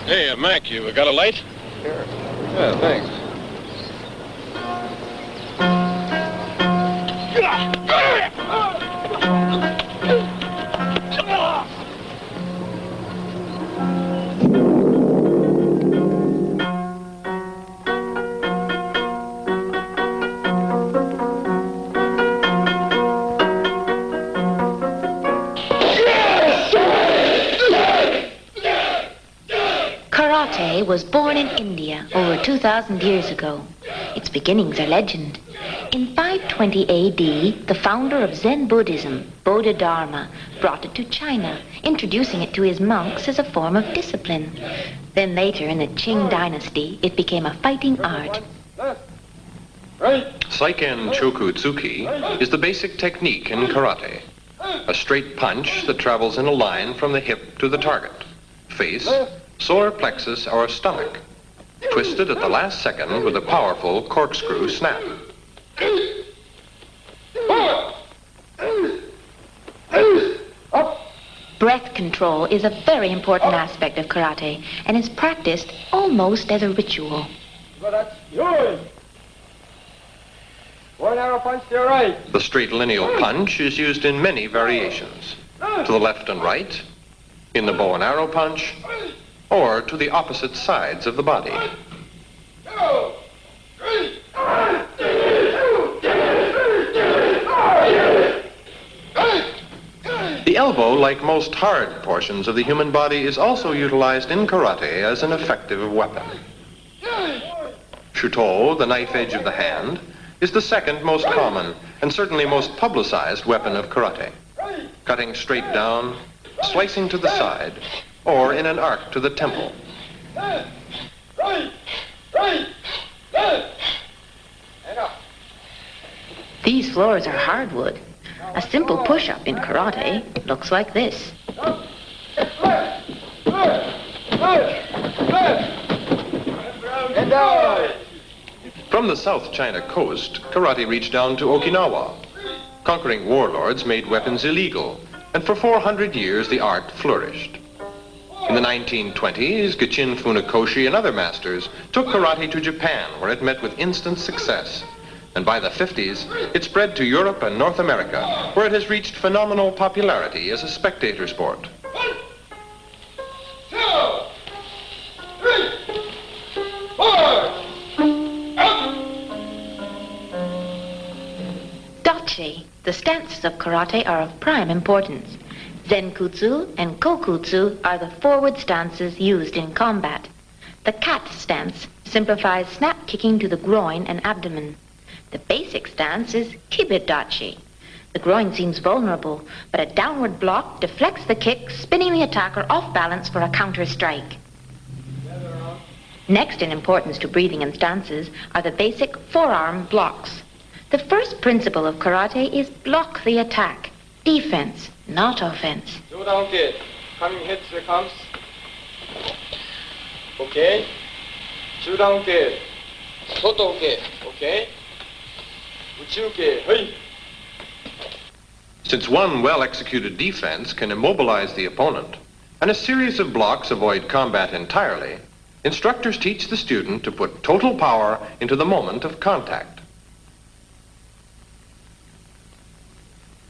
Hey, Mac, you got a light? Sure. Yeah, thanks. Karate was born in India over 2,000 years ago. Its beginnings are legend. In 520 AD, the founder of Zen Buddhism, Bodhidharma, brought it to China, introducing it to his monks as a form of discipline. Then later, in the Qing dynasty, it became a fighting art. Seiken Chokutsuki is the basic technique in karate. A straight punch that travels in a line from the hip to the target. Face, solar plexus, or stomach. Twisted at the last second with a powerful corkscrew snap. Breath control is a very important aspect of karate and is practiced almost as a ritual. One arrow punch to your right. The straight lineal punch is used in many variations. To the left and right, in the bow and arrow punch, or to the opposite sides of the body. The elbow, like most hard portions of the human body, is also utilized in karate as an effective weapon. Shuto, the knife edge of the hand, is the second most common and certainly most publicized weapon of karate. Cutting straight down, slicing to the side, or in an arc to the temple. These floors are hardwood. A simple push-up in karate looks like this. From the South China coast, karate reached down to Okinawa. Conquering warlords made weapons illegal, and for 400 years the art flourished. In the 1920s, Gichin Funakoshi and other masters took karate to Japan, where it met with instant success. And by the 50s, it spread to Europe and North America, where it has reached phenomenal popularity as a spectator sport. 1, 2, 3, 4. Dachi, the stances of karate, are of prime importance. Zenkutsu and Kokutsu are the forward stances used in combat. The Kata stance simplifies snap kicking to the groin and abdomen. The basic stance is Kibidachi. The groin seems vulnerable, but a downward block deflects the kick, spinning the attacker off balance for a counter strike. Next in importance to breathing and stances are the basic forearm blocks. The first principle of karate is block the attack. Defense, not offense. Coming hits comes. Okay. Okay. Okay. Since one well-executed defense can immobilize the opponent, and a series of blocks avoid combat entirely, instructors teach the student to put total power into the moment of contact.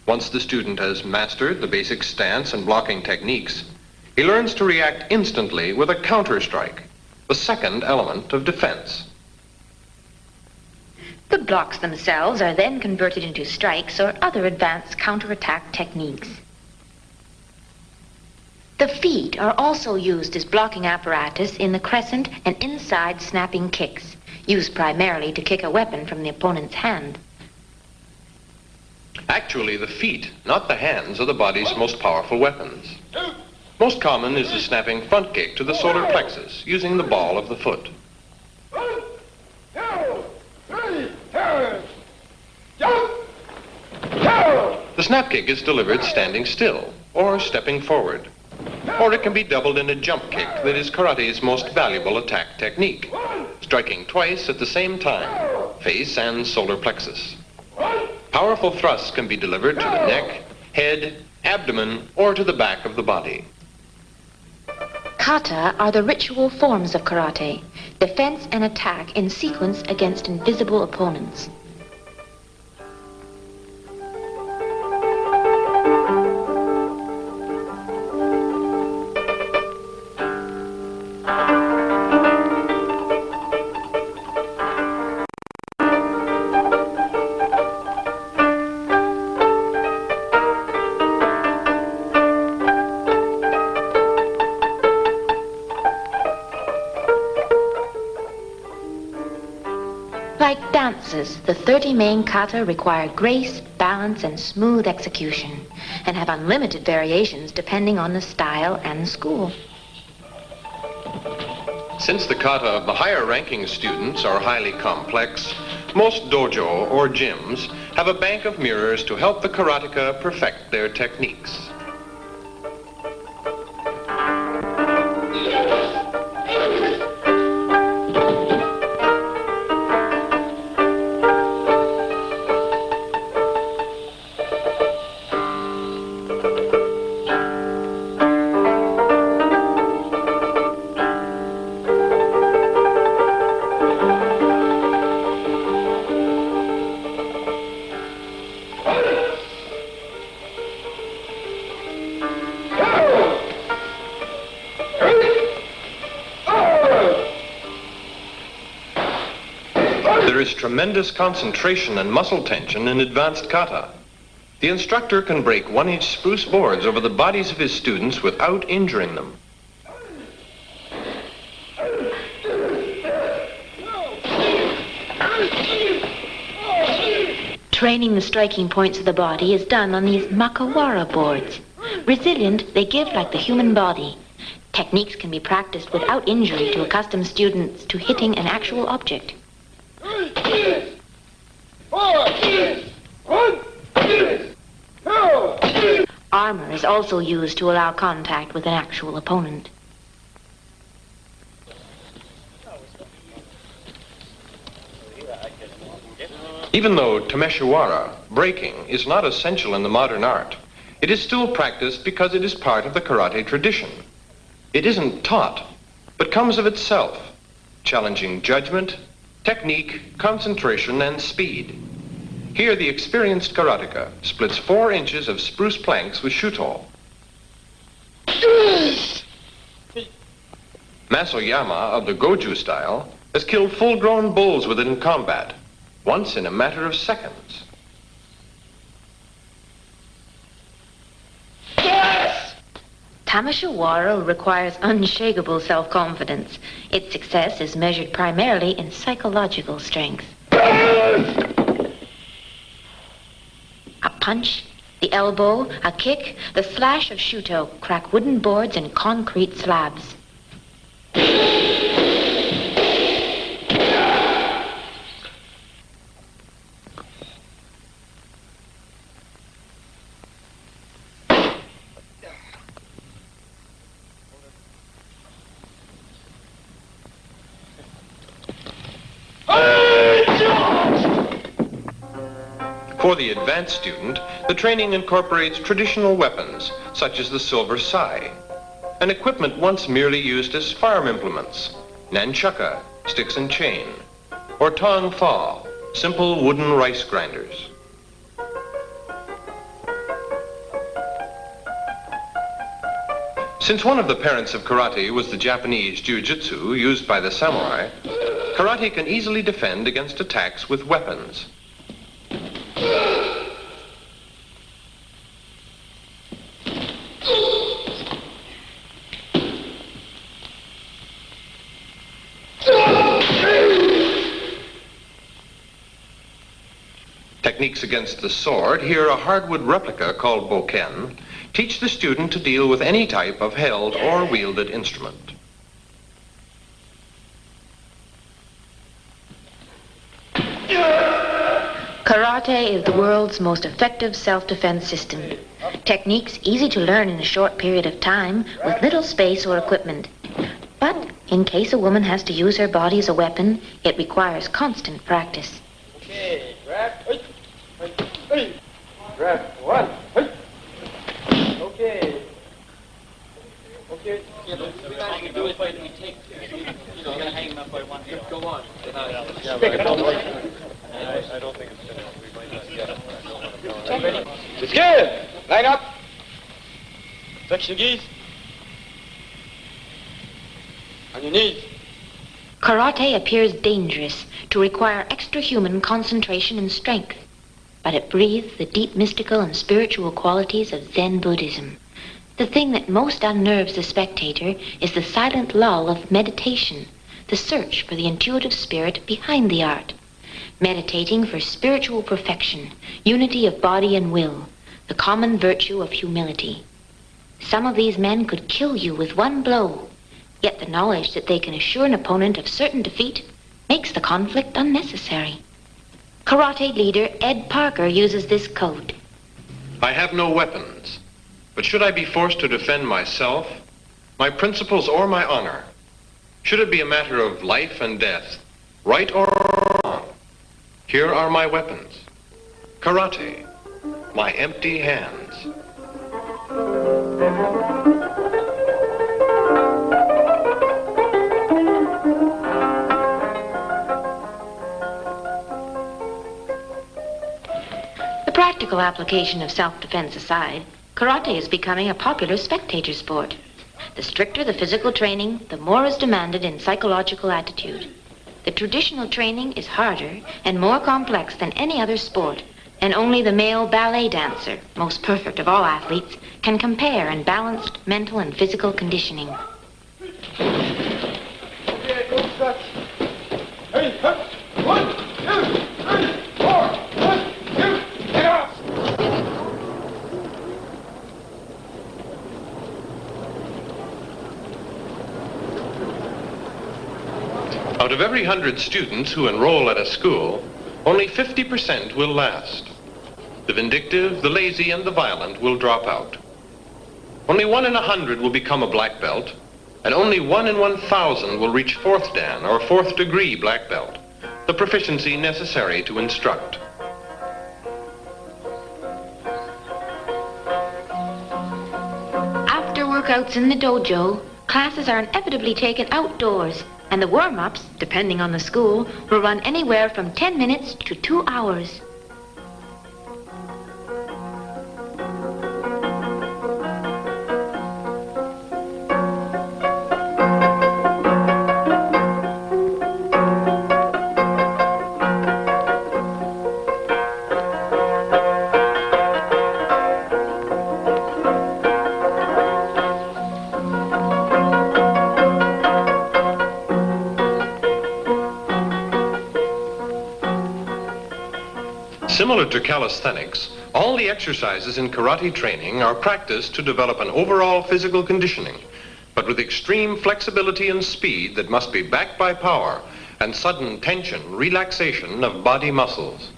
Once the student has mastered the basic stance and blocking techniques, he learns to react instantly with a counter strike, the second element of defense. The blocks themselves are then converted into strikes or other advanced counterattack techniques. The feet are also used as blocking apparatus in the crescent and inside snapping kicks, used primarily to kick a weapon from the opponent's hand. Actually, the feet, not the hands, are the body's most powerful weapons. Most common is the snapping front kick to the solar plexus, using the ball of the foot. 1, 2, 3, turn. Jump. The snap kick is delivered standing still, or stepping forward. Or it can be doubled in a jump kick that is karate's most valuable attack technique, striking twice at the same time, face and solar plexus. Powerful thrusts can be delivered to the neck, head, abdomen, or to the back of the body. Kata are the ritual forms of karate, defense and attack in sequence against invisible opponents. Like dances, the 30 main kata require grace, balance, and smooth execution, and have unlimited variations depending on the style and the school. Since the kata of the higher-ranking students are highly complex, most dojo or gyms have a bank of mirrors to help the karateka perfect their techniques. There is tremendous concentration and muscle tension in advanced kata. The instructor can break 1-inch spruce boards over the bodies of his students without injuring them. Training the striking points of the body is done on these makawara boards. Resilient, they give like the human body. Techniques can be practiced without injury to accustom students to hitting an actual object. Armor is also used to allow contact with an actual opponent. Even though tameshiwara, breaking, is not essential in the modern art, it is still practiced because it is part of the karate tradition. It isn't taught, but comes of itself, challenging judgment, technique, concentration, and speed. Here, the experienced karateka splits 4 inches of spruce planks with shuto. Masoyama of the Goju style has killed full-grown bulls with it in combat, once in a matter of seconds. Tameshiwara requires unshakable self-confidence. Its success is measured primarily in psychological strength. A punch, the elbow, a kick, the slash of shuto crack wooden boards and concrete slabs. For the advanced student, the training incorporates traditional weapons, such as the silver sai, an equipment once merely used as farm implements, nunchaka, sticks and chain, or tong fa, simple wooden rice grinders. Since one of the parents of karate was the Japanese jiu-jitsu used by the samurai, karate can easily defend against attacks with weapons. Techniques against the sword, here a hardwood replica called boken, teach the student to deal with any type of held or wielded instrument. Karate is the world's most effective self-defense system. Techniques easy to learn in a short period of time with little space or equipment. But in case a woman has to use her body as a weapon, it requires constant practice. Okay, grab, grab, 1, okay. Skin! Line up! Section geese. On your knees. Karate appears dangerous, to require extra-human concentration and strength, but it breathes the deep mystical and spiritual qualities of Zen Buddhism. The thing that most unnerves the spectator is the silent lull of meditation, the search for the intuitive spirit behind the art. Meditating for spiritual perfection, unity of body and will, the common virtue of humility. Some of these men could kill you with one blow, yet the knowledge that they can assure an opponent of certain defeat makes the conflict unnecessary. Karate leader Ed Parker uses this code. I have no weapons, but should I be forced to defend myself, my principles, or my honor, should it be a matter of life and death, right or wrong, here are my weapons. Karate, my empty hands. The practical application of self-defense aside, karate is becoming a popular spectator sport. The stricter the physical training, the more is demanded in psychological attitude. The traditional training is harder and more complex than any other sport, and only the male ballet dancer, most perfect of all athletes, can compare in balanced mental and physical conditioning. Okay, go stretch. Hey, up. 1, 2, 3, 4. 1, 2, get off. Out of every 100 students who enroll at a school, only 50% will last. The vindictive, the lazy, and the violent will drop out. Only 1 in 100 will become a black belt, and only 1 in 1,000 will reach 4th Dan or 4th degree black belt, the proficiency necessary to instruct. After workouts in the dojo, classes are inevitably taken outdoors, and the warm-ups, depending on the school, will run anywhere from 10 minutes to 2 hours. Similar to calisthenics, all the exercises in karate training are practiced to develop an overall physical conditioning, but with extreme flexibility and speed that must be backed by power and sudden tension, relaxation of body muscles.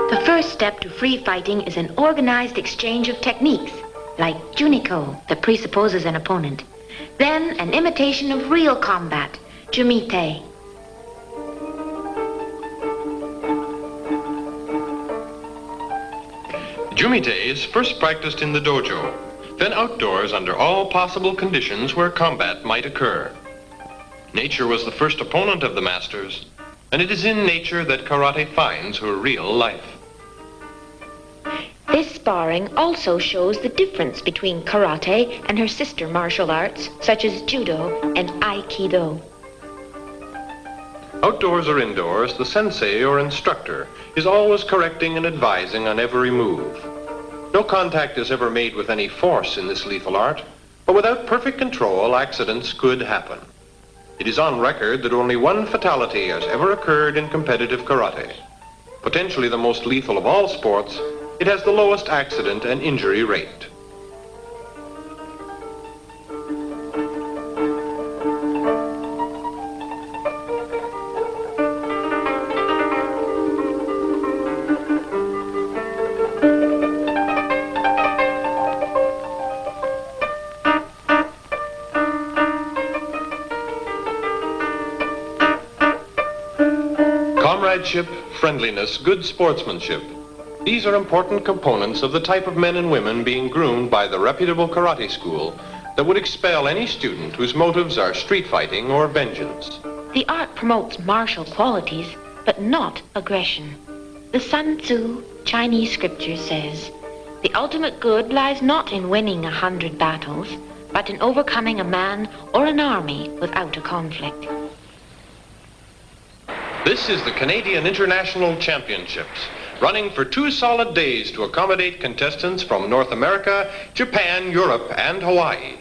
The first step to free fighting is an organized exchange of techniques, like juniko, that presupposes an opponent. Then an imitation of real combat, jumite. Jumite is first practiced in the dojo, then outdoors under all possible conditions where combat might occur. Nature was the first opponent of the masters, and it is in nature that karate finds her real life. This sparring also shows the difference between karate and her sister martial arts, such as judo and aikido. Outdoors or indoors, the sensei or instructor is always correcting and advising on every move. No contact is ever made with any force in this lethal art, but without perfect control, accidents could happen. It is on record that only 1 fatality has ever occurred in competitive karate. Potentially the most lethal of all sports, it has the lowest accident and injury rate. comradeship, friendliness, good sportsmanship. These are important components of the type of men and women being groomed by the reputable karate school that would expel any student whose motives are street fighting or vengeance. The art promotes martial qualities, but not aggression. The Sun Tzu Chinese scripture says, "The ultimate good lies not in winning 100 battles, but in overcoming a man or an army without a conflict." This is the Canadian International Championships, running for 2 solid days to accommodate contestants from North America, Japan, Europe, and Hawaii.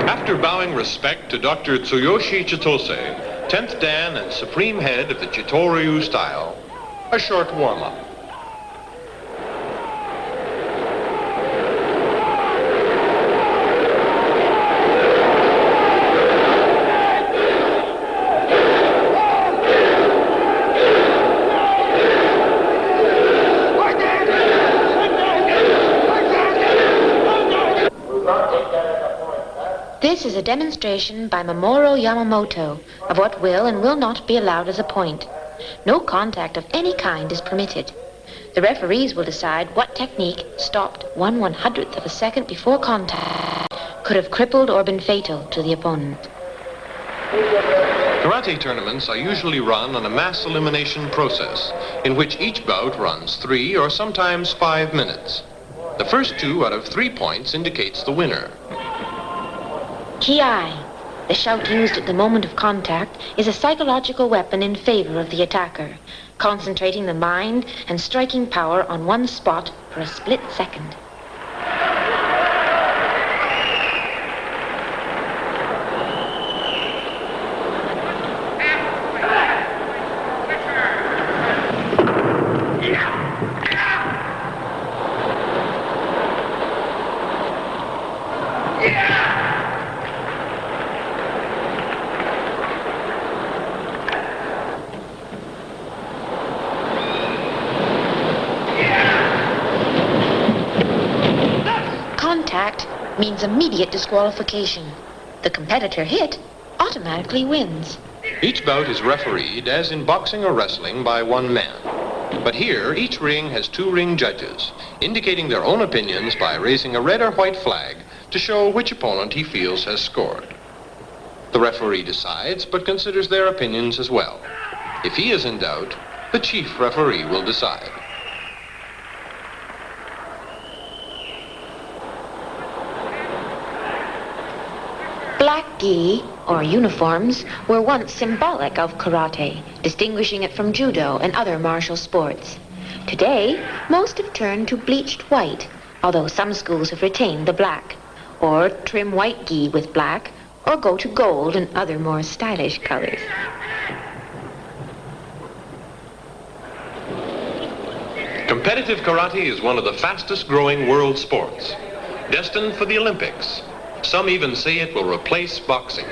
After bowing respect to Dr. Tsuyoshi Chitose, 10th Dan and supreme head of the Chitoryu style, a short warm-up. This is a demonstration by Mamoru Yamamoto of what will and will not be allowed as a point. No contact of any kind is permitted. The referees will decide what technique, stopped 1/100th of a second before contact, could have crippled or been fatal to the opponent. Karate tournaments are usually run on a mass elimination process, in which each bout runs 3 or sometimes 5 minutes. The first 2 out of 3 points indicates the winner. Ki, the shout used at the moment of contact, is a psychological weapon in favor of the attacker, concentrating the mind and striking power on one spot for a split second. Contact means immediate disqualification. The competitor hit automatically wins. Each bout is refereed, as in boxing or wrestling, by one man. But here, each ring has 2 ring judges, indicating their own opinions by raising a red or white flag to show which opponent he feels has scored. The referee decides, but considers their opinions as well. If he is in doubt, the chief referee will decide. Black gi, or uniforms, were once symbolic of karate, distinguishing it from judo and other martial sports. Today, most have turned to bleached white, although some schools have retained the black, or trim white gi with black, or go to gold and other more stylish colors. Competitive karate is one of the fastest growing world sports, destined for the Olympics. Some even say it will replace boxing.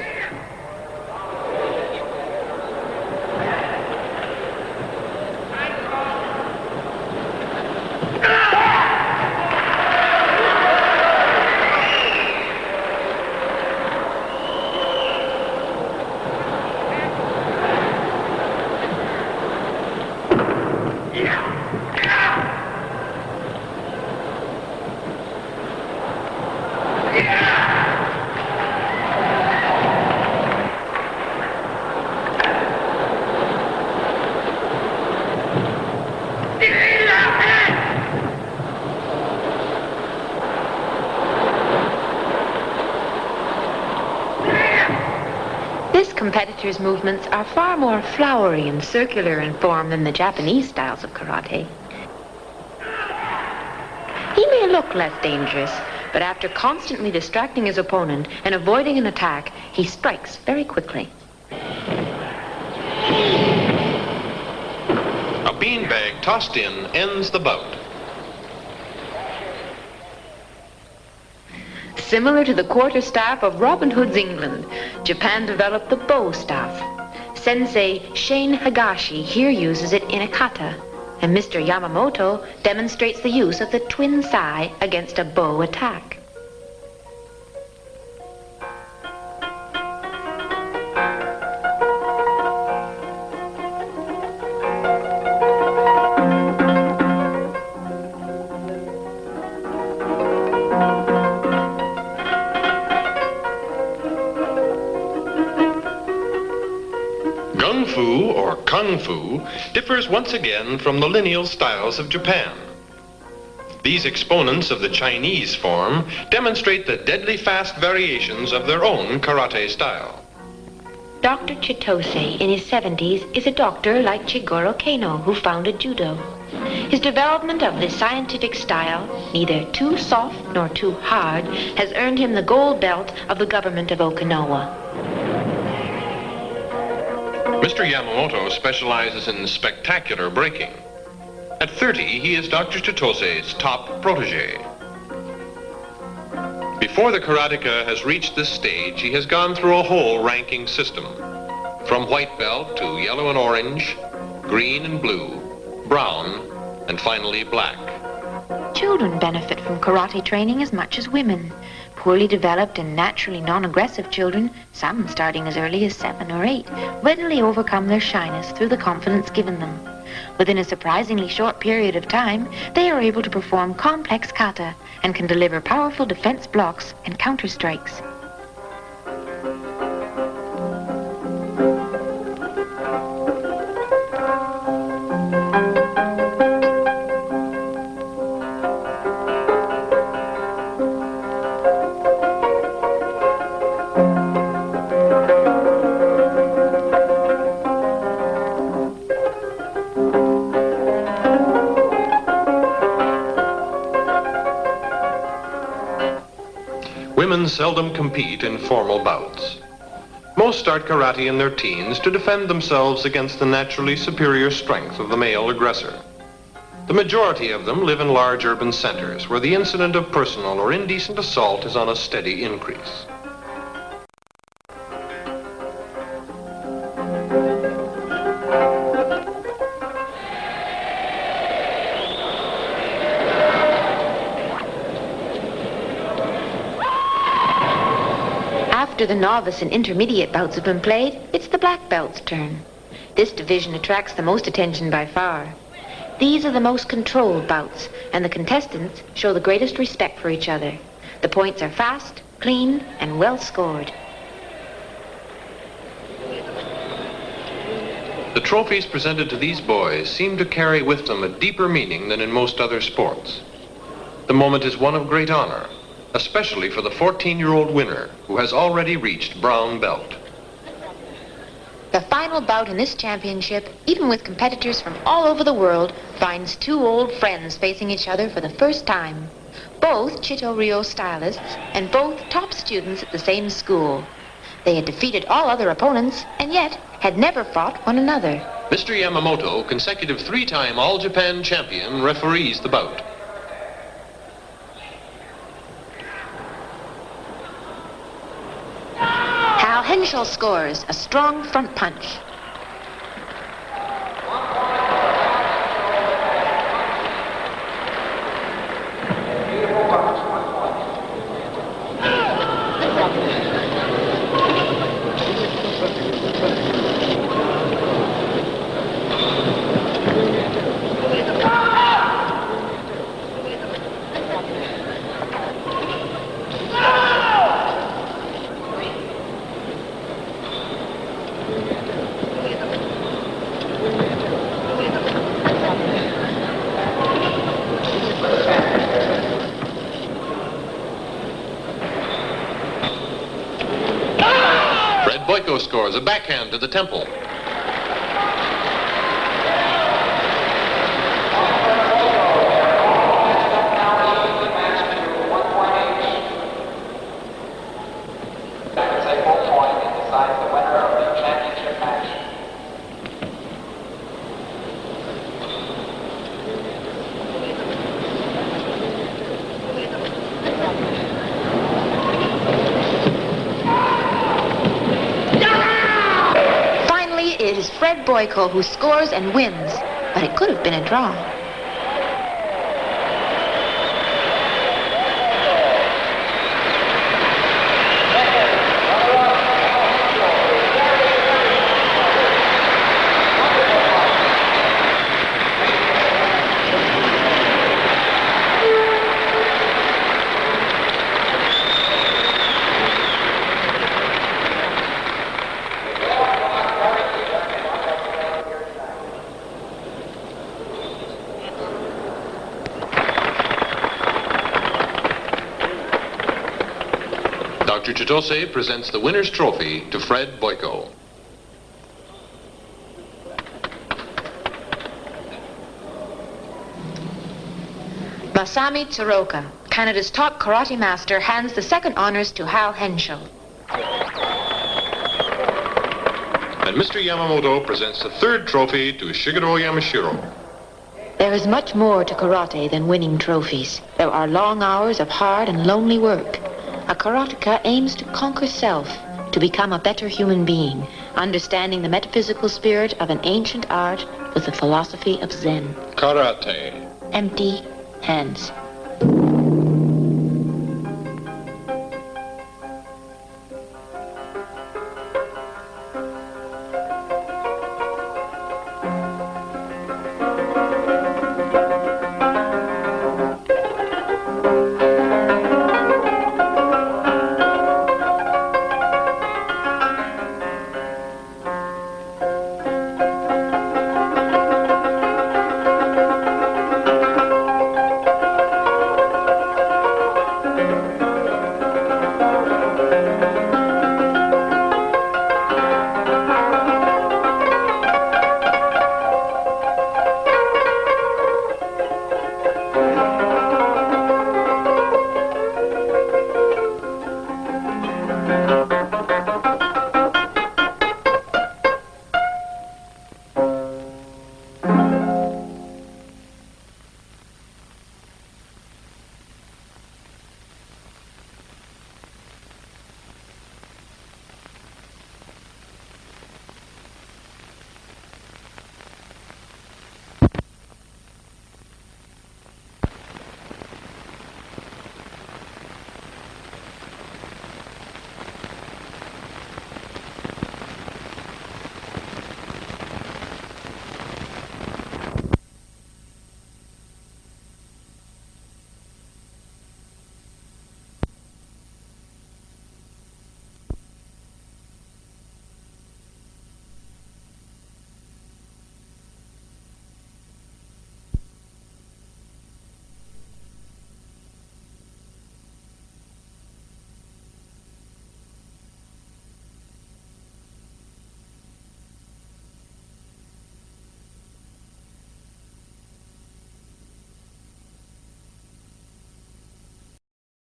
Competitors' movements are far more flowery and circular in form than the Japanese styles of karate. He may look less dangerous, but after constantly distracting his opponent and avoiding an attack, he strikes very quickly. A beanbag tossed in ends the bout. Similar to the quarterstaff of Robin Hood's England, Japan developed the bow staff. Sensei Shane Higashi here uses it in a kata, and Mr. Yamamoto demonstrates the use of the twin sai against a bow attack. Gung-fu, or kung-fu, differs once again from the lineal styles of Japan. These exponents of the Chinese form demonstrate the deadly fast variations of their own karate style. Dr. Chitose, in his 70s, is a doctor like Chigoro Kano, who founded judo. His development of this scientific style, neither too soft nor too hard, has earned him the gold belt of the government of Okinawa. Mr. Yamamoto specializes in spectacular breaking. At 30, he is Dr. Chitose's top protege. Before the karateka has reached this stage, he has gone through a whole ranking system. From white belt to yellow and orange, green and blue, brown, and finally black. Children benefit from karate training as much as women. Poorly developed and naturally non-aggressive children, some starting as early as 7 or 8, readily overcome their shyness through the confidence given them. Within a surprisingly short period of time, they are able to perform complex kata and can deliver powerful defense blocks and counter strikes. Women seldom compete in formal bouts. Most start karate in their teens to defend themselves against the naturally superior strength of the male aggressor. The majority of them live in large urban centers where the incident of personal or indecent assault is on a steady increase. After the novice and intermediate bouts have been played, it's the black belt's turn. This division attracts the most attention by far. These are the most controlled bouts, and the contestants show the greatest respect for each other. The points are fast, clean, and well scored. The trophies presented to these boys seem to carry with them a deeper meaning than in most other sports. The moment is one of great honor, especially for the 14-year-old winner who has already reached brown belt. The final bout in this championship, even with competitors from all over the world, finds two old friends facing each other for the first time. Both Chito-ryo stylists and both top students at the same school. They had defeated all other opponents and yet had never fought one another. Mr. Yamamoto, consecutive 3-time All-Japan champion, referees the bout. Henshaw scores a strong front punch. Scores a backhand to the temple. Fred Boyko, who scores and wins, but it could have been a draw. Dr. Chitose presents the winner's trophy to Fred Boyko. Masami Tsuroka, Canada's top karate master, hands the second honors to Hal Henschel. And Mr. Yamamoto presents the third trophy to Shigeru Yamashiro. There is much more to karate than winning trophies. There are long hours of hard and lonely work. A karateka aims to conquer self, to become a better human being, understanding the metaphysical spirit of an ancient art with the philosophy of Zen. Karate. Empty hands.